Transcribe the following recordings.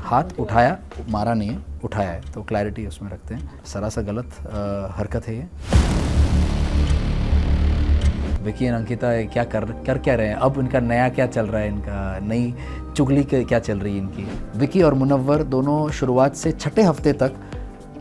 हाथ उठाया, मारा नहीं है, उठाया है, तो क्लैरिटी उसमें रखते हैं। सरासर गलत हरकत है ये। विकी और अंकिता क्या कर क्या रहे हैं, अब इनका नया क्या चल रहा है, इनका नई चुगली क्या चल रही है इनकी। विकी और मुनव्वर दोनों शुरुआत से छठे हफ्ते तक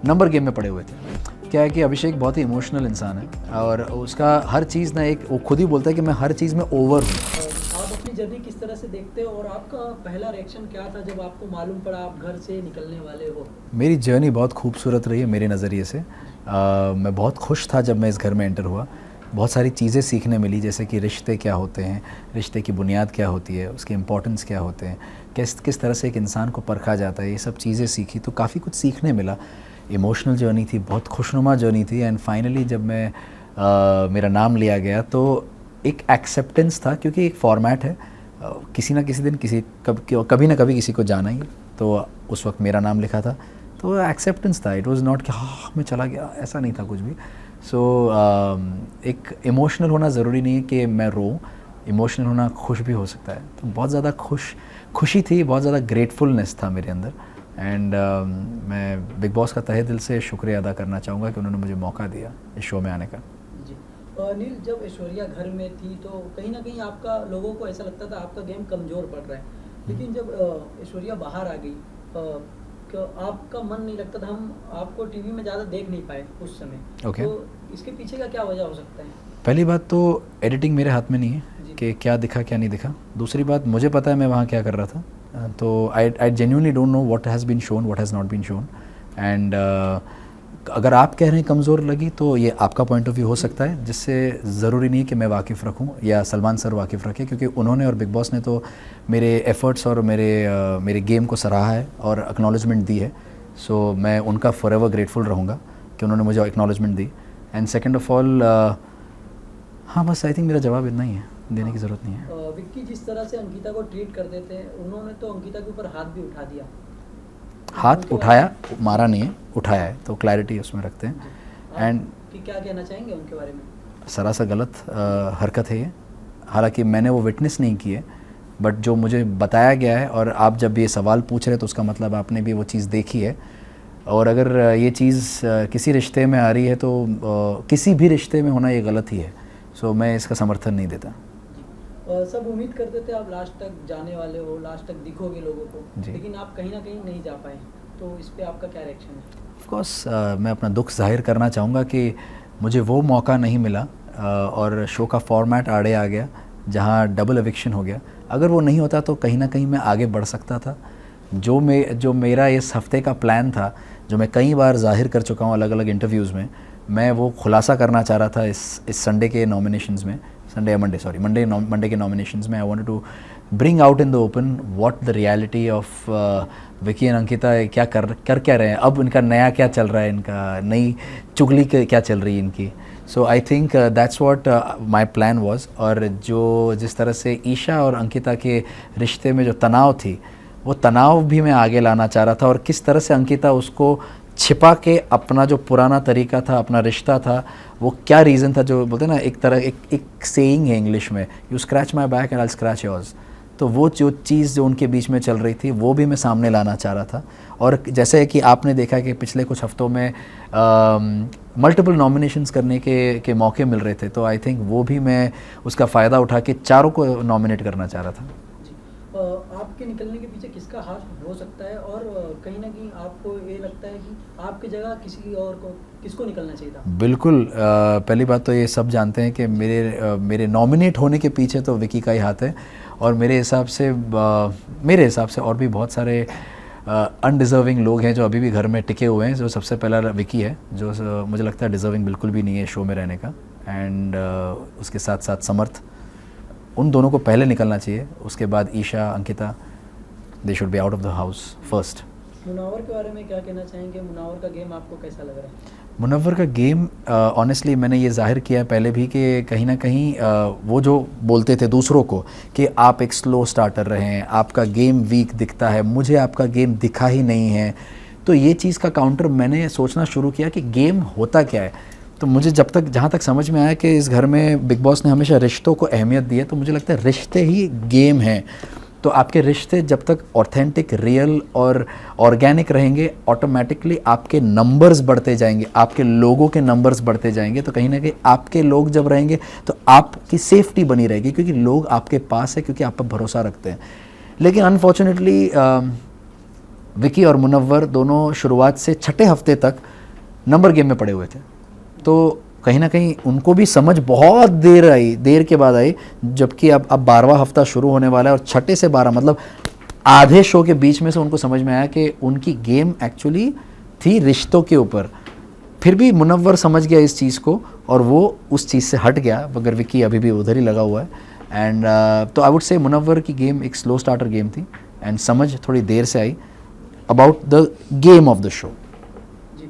नंबर गेम में पड़े हुए थे। क्या है कि अभिषेक बहुत ही इमोशनल इंसान है और उसका हर चीज़ ना, एक वो खुद ही बोलता है कि मैं हर चीज़ में ओवर हूँ। आप अपनी जर्नी किस तरह से देखते हो और आपका पहला रिएक्शन क्या था जब आपको मालूम पड़ा आप घर से निकलने वाले हो? मेरी जर्नी बहुत खूबसूरत रही है मेरे नज़रिए से। मैं बहुत खुश था जब मैं इस घर में एंटर हुआ। बहुत सारी चीज़ें सीखने मिली, जैसे कि रिश्ते क्या होते हैं, रिश्ते की बुनियाद क्या होती है, उसके इम्पोर्टेंस क्या होते हैं, किस तरह से एक इंसान को परखा जाता है, ये सब चीज़ें सीखी तो काफ़ी कुछ सीखने मिला। इमोशनल जर्नी थी, बहुत खुशनुमा जर्नी थी। एंड फाइनली जब मेरा नाम लिया गया तो एक एक्सेप्टेंस था, क्योंकि एक फॉर्मेट है, किसी ना किसी दिन कभी ना कभी किसी को जाना ही। तो उस वक्त मेरा नाम लिखा था तो एक्सेप्टेंस था। इट वाज नॉट कि हाँ मैं चला गया, ऐसा नहीं था कुछ भी। सो एक इमोशनल होना ज़रूरी नहीं है कि मैं रो, इमोशनल होना खुश भी हो सकता है। तो बहुत ज़्यादा खुशी थी, बहुत ज़्यादा ग्रेटफुलनेस था मेरे अंदर। एंड मैं बिग बॉस का तहे दिल से शुक्रिया अदा करना चाहूँगा कि उन्होंने मुझे मौका दिया इस शो में आने का। जी। नील, जब ऐश्वर्या घर में थी तो कहीं ना कहीं आपका, लोगों को ऐसा लगता था आपका गेम कमज़ोर पड़ रहा है, लेकिन जब ऐश्वर्या बाहर आ गई आपका मन नहीं लगता था, हम आपको टीवी में ज़्यादा देख नहीं पाए उस समय। Okay. तो इसके पीछे का क्या वजह हो सकता है? पहली बात तो एडिटिंग मेरे हाथ में नहीं है कि क्या दिखा क्या नहीं दिखा। दूसरी बात, मुझे पता है मैं वहाँ क्या कर रहा था। तो I genuinely don't know what has been shown, what has not been shown. And अगर आप कह रहे हैं कमज़ोर लगी तो ये आपका पॉइंट ऑफ व्यू हो सकता है, जिससे ज़रूरी नहीं है कि मैं वाकिफ़ रखूं या सलमान सर वाकिफ़ रखें, क्योंकि उन्होंने और बिग बॉस ने तो मेरे एफ़र्ट्स और मेरे गेम को सराहा है और एक्नॉलेजमेंट दी है। सो मैं उनका फॉरएवर ग्रेटफुल रहूँगा कि उन्होंने मुझे acknowledgement the. And second of all, हाँ बस आई थिंक मेरा जवाब इतना ही है, देने की ज़रूरत नहीं है। विक्की जिस तरह से अंकिता को ट्रीट करते थे, उन्होंने तो अंकिता के ऊपर हाथ भी उठा दिया। हाथ उठाया, मारा नहीं है, उठाया है, तो क्लैरिटी उसमें रखते हैं। एंड क्या कहना चाहेंगे उनके बारे में? सरासर गलत हरकत है ये। हालांकि मैंने वो विटनेस नहीं की है, बट जो मुझे बताया गया है, और आप जब ये सवाल पूछ रहे हैं तो उसका मतलब आपने भी वो चीज़ देखी है। और अगर ये चीज़ किसी रिश्ते में आ रही है तो किसी भी रिश्ते में होना ये गलत ही है। सो मैं इसका समर्थन नहीं देता। सब उम्मीद करते थे आप लास्ट तक जाने वाले हो, लास्ट तक दिखोगे लोगों को, लेकिन आप कहीं ना कहीं नहीं जा पाए, तो इस पे आपका क्या रिएक्शन है? ऑफ कोर्स मैं अपना दुख जाहिर करना चाहूँगा कि मुझे वो मौका नहीं मिला और शो का फॉर्मेट आड़े आ गया जहाँ डबल एविक्शन हो गया। अगर वो नहीं होता तो कहीं ना कहीं मैं आगे बढ़ सकता था। जो मेरा इस हफ्ते का प्लान था, जो मैं कई बार जाहिर कर चुका हूँ अलग अलग इंटरव्यूज़ में, मैं वो खुलासा करना चाह रहा था इस संडे के नॉमिनेशंस में, मंडे के नॉमिनेशंस में। I wanted to bring out in the open what the reality of Vicky and Ankita क्या कर क्या रहे हैं, अब इनका नया क्या चल रहा है, इनका नई चुगली क्या चल रही है इनकी। So I think that's what my plan was. और जिस तरह से ईशा और अंकिता के रिश्ते में जो तनाव थी, वो तनाव भी मैं आगे लाना चाह रहा था, और किस तरह से अंकिता उसको छिपा के अपना जो पुराना तरीका था, अपना रिश्ता था, वो क्या रीज़न था, जो बोलते हैं ना एक सेइंग है इंग्लिश में, you scratch my back and I scratch yours. तो वो जो चीज़ जो उनके बीच में चल रही थी वो भी मैं सामने लाना चाह रहा था। और जैसे कि आपने देखा कि पिछले कुछ हफ्तों में मल्टीपल नॉमिनेशंस करने के मौके मिल रहे थे, तो आई थिंक वो भी मैं उसका फ़ायदा उठा के चारों को नॉमिनेट करना चाह रहा था। आपके निकलने के पीछे किसका हाथ हो सकता है, और कहीं ना कहीं आपको ये लगता है कि आपकी जगह किसको निकलना चाहिए था? बिल्कुल, पहली बात तो ये सब जानते हैं कि मेरे नॉमिनेट होने के पीछे तो विकी का ही हाथ है। और मेरे हिसाब से और भी बहुत सारे अनडिज़र्विंग लोग हैं जो अभी भी घर में टिके हुए हैं। जो सबसे पहला विकी है, जो मुझे लगता है डिज़र्विंग बिल्कुल भी नहीं है शो में रहने का। एंड उसके साथ साथ समर्थ, उन दोनों को पहले निकलना चाहिए। उसके बाद Isha, Ankita, they should be out of the house first. Munawar के बारे में क्या कहना चाहेंगे? मुनव्वर का गेम आपको कैसा लग रहा है? मुनव्वर का गेम ऑनेस्टली मैंने ये जाहिर किया पहले भी कि कहीं ना कहीं वो जो बोलते थे दूसरों को कि आप एक स्लो स्टार्टर रहे हैं, आपका गेम वीक दिखता है, मुझे आपका गेम दिखा ही नहीं है। तो ये चीज़ का काउंटर मैंने सोचना शुरू किया कि गेम होता क्या है। तो मुझे जहाँ तक समझ में आया कि इस घर में बिग बॉस ने हमेशा रिश्तों को अहमियत दी है, तो मुझे लगता है रिश्ते ही गेम हैं। तो आपके रिश्ते जब तक ऑथेंटिक, रियल और ऑर्गेनिक रहेंगे, ऑटोमेटिकली आपके नंबर्स बढ़ते जाएंगे, आपके लोगों के नंबर्स बढ़ते जाएंगे। तो कहीं ना कहीं आपके लोग जब रहेंगे तो आपकी सेफ्टी बनी रहेगी, क्योंकि लोग आपके पास है, क्योंकि आप पर भरोसा रखते हैं। लेकिन अनफॉर्चुनेटली विकी और मुनव्वर दोनों शुरुआत से छठे हफ्ते तक नंबर गेम में पड़े हुए थे। तो कहीं ना कहीं उनको भी समझ बहुत देर के बाद आई, जबकि अब 12वां हफ्ता शुरू होने वाला है और छठे से 12 मतलब आधे शो के बीच में से उनको समझ में आया कि उनकी गेम एक्चुअली थी रिश्तों के ऊपर। फिर भी मुनव्वर समझ गया इस चीज़ को और वो उस चीज़ से हट गया, मगर विकी अभी भी उधर ही लगा हुआ है। एंड तो आई वुड से मुनव्वर की गेम एक स्लो स्टार्टर गेम थी एंड समझ थोड़ी देर से आई about the game of the show. जी,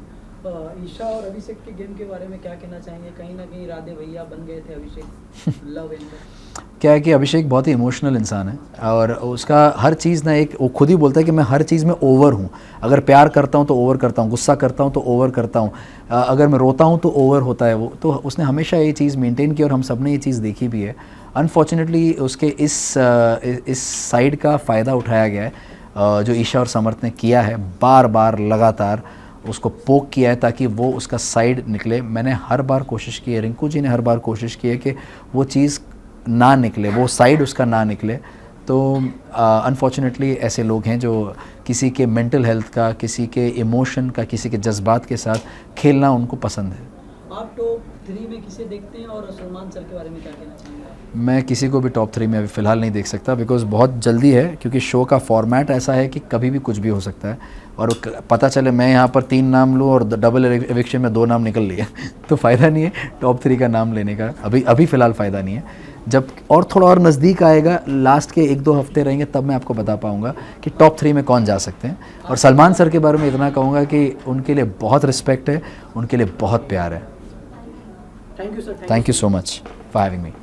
ईशा और अभिषेक के गेम के बारे में क्या कहना चाहेंगे? कहीं ना कहीं राधे भैया बन गए थे अभिषेक लव एंगल। क्या है कि अभिषेक बहुत ही इमोशनल इंसान है और उसका हर चीज़ ना, एक वो खुद ही बोलता है कि मैं हर चीज़ में ओवर हूँ। अगर प्यार करता हूँ तो ओवर करता हूँ, गुस्सा करता हूँ तो ओवर करता हूँ, अगर मैं रोता हूँ तो ओवर होता है वो। तो उसने हमेशा ये चीज़ मेंटेन की और हम सब ने ये चीज़ देखी भी है। अनफॉर्चुनेटली उसके इस साइड का फ़ायदा उठाया गया है, जो ईशा और समर्थ ने किया है, बार बार लगातार उसको पोक किया है ताकि वो उसका साइड निकले। मैंने हर बार कोशिश की है, रिंकू जी ने हर बार कोशिश की है कि वो चीज़ ना निकले, वो साइड उसका ना निकले। तो अनफॉर्चुनेटली ऐसे लोग हैं जो किसी के मेंटल हेल्थ का, किसी के इमोशन का, किसी के जज्बात के साथ खेलना उनको पसंद है। आप टॉप 3 में किसे देखते हैं और सलमान सर के बारे में क्या कहना चाहेंगे आप? मैं किसी को भी टॉप 3 में अभी फ़िलहाल नहीं देख सकता, बिकॉज़ बहुत जल्दी है, क्योंकि शो का फॉर्मेट ऐसा है कि कभी भी कुछ भी हो सकता है। और पता चले मैं यहाँ पर 3 नाम लूँ और डबल एविक्शन में 2 नाम निकल लिए तो फ़ायदा नहीं है टॉप 3 का नाम लेने का, अभी फ़िलहाल फ़ायदा नहीं है। जब और थोड़ा और नज़दीक आएगा, लास्ट के 1-2 हफ्ते रहेंगे, तब मैं आपको बता पाऊँगा कि टॉप 3 में कौन जा सकते हैं। और सलमान सर के बारे में इतना कहूँगा कि उनके लिए बहुत रिस्पेक्ट है, उनके लिए बहुत प्यार है। Thank you sir. Thank you so much for having me.